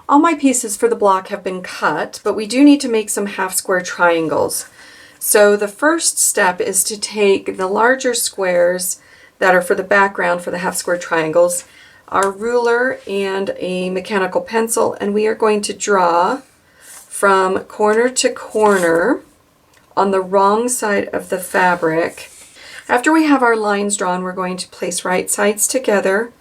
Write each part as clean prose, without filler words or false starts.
All my pieces for the block have been cut, but we do need to make some half square triangles. So the first step is to take the larger squares that are for the background for the half square triangles, our ruler and a mechanical pencil, and we are going to draw from corner to corner on the wrong side of the fabric. After we have our lines drawn, we're going to place right sides together,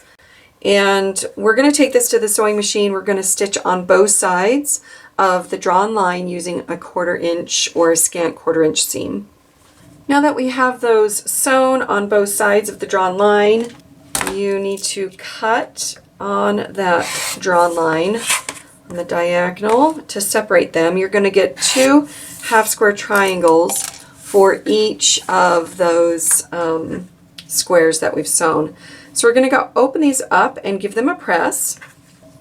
and we're going to take this to the sewing machine. We're going to stitch on both sides of the drawn line using a 1/4 inch or a scant 1/4 inch seam. Now that we have those sewn on both sides of the drawn line, you need to cut on that drawn line on the diagonal to separate them. You're going to get 2 half square triangles for each of those squares that we've sewn. So we're going to go open these up and give them a press.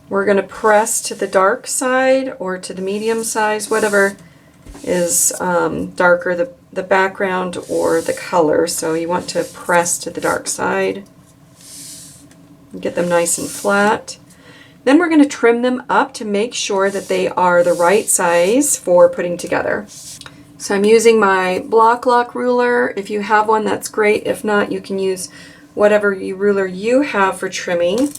We're going to press to the dark side or to the medium size, whatever is darker, the background or the color. So you want to press to the dark side. Get them nice and flat. Then we're going to trim them up to make sure that they are the right size for putting together. So I'm using my block lock ruler. If you have one, that's great. If not, you can use whatever ruler you have for trimming.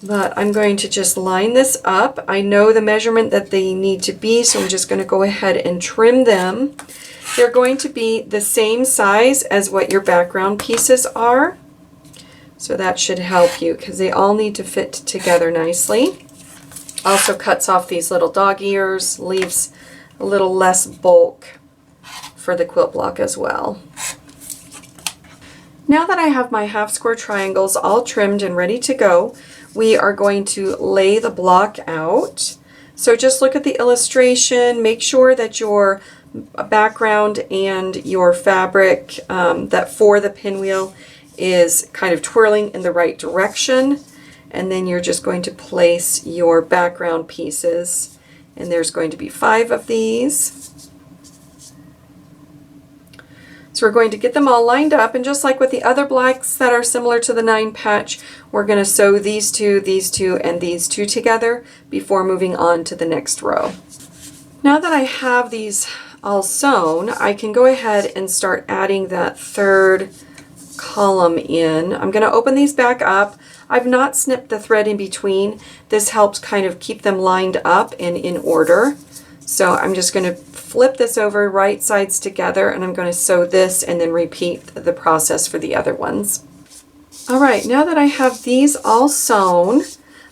But I'm going to just line this up. I know the measurement that they need to be, so I'm just going to go ahead and trim them. They're going to be the same size as what your background pieces are. So that should help you because they all need to fit together nicely. Also cuts off these little dog ears, leaves a little less bulk for the quilt block as well. Now that I have my half square triangles all trimmed and ready to go, we are going to lay the block out. So just look at the illustration, make sure that your background and your fabric that for the pinwheel is kind of twirling in the right direction, and then you're just going to place your background pieces, and there's going to be 5 of these. So we're going to get them all lined up, and just like with the other blocks that are similar to the 9 patch, we're going to sew these two, and these two together before moving on to the next row. Now that I have these all sewn, I can go ahead and start adding that third column in. I'm going to open these back up. I've not snipped the thread in between. This helps kind of keep them lined up and in order. So I'm just going to flip this over right sides together, and I'm going to sew this and then repeat the process for the other ones. All right, now that I have these all sewn,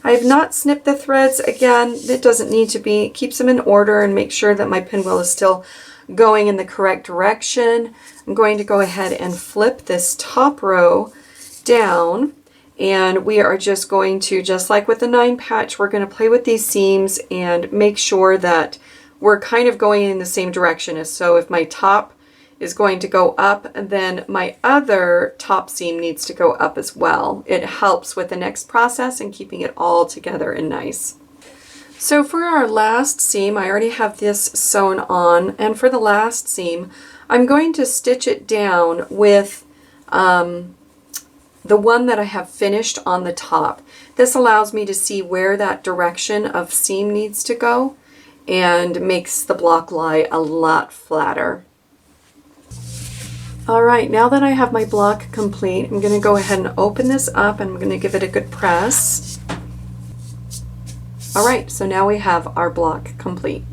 I have not snipped the threads. Again, it doesn't need to be. It keeps them in order and make sure that my pinwheel is still going in the correct direction. I'm going to go ahead and flip this top row down, and we are just going to, just like with the 9 patch, we're going to play with these seams and make sure that we're kind of going in the same direction. So if my top is going to go up, then my other top seam needs to go up as well. It helps with the next process and keeping it all together and nice. So for our last seam, I already have this sewn on, and for the last seam, I'm going to stitch it down with the one that I have finished on the top. This allows me to see where that direction of seam needs to go and makes the block lie a lot flatter. All right, now that I have my block complete, I'm going to go ahead and open this up, and I'm going to give it a good press. All right, so now we have our block complete.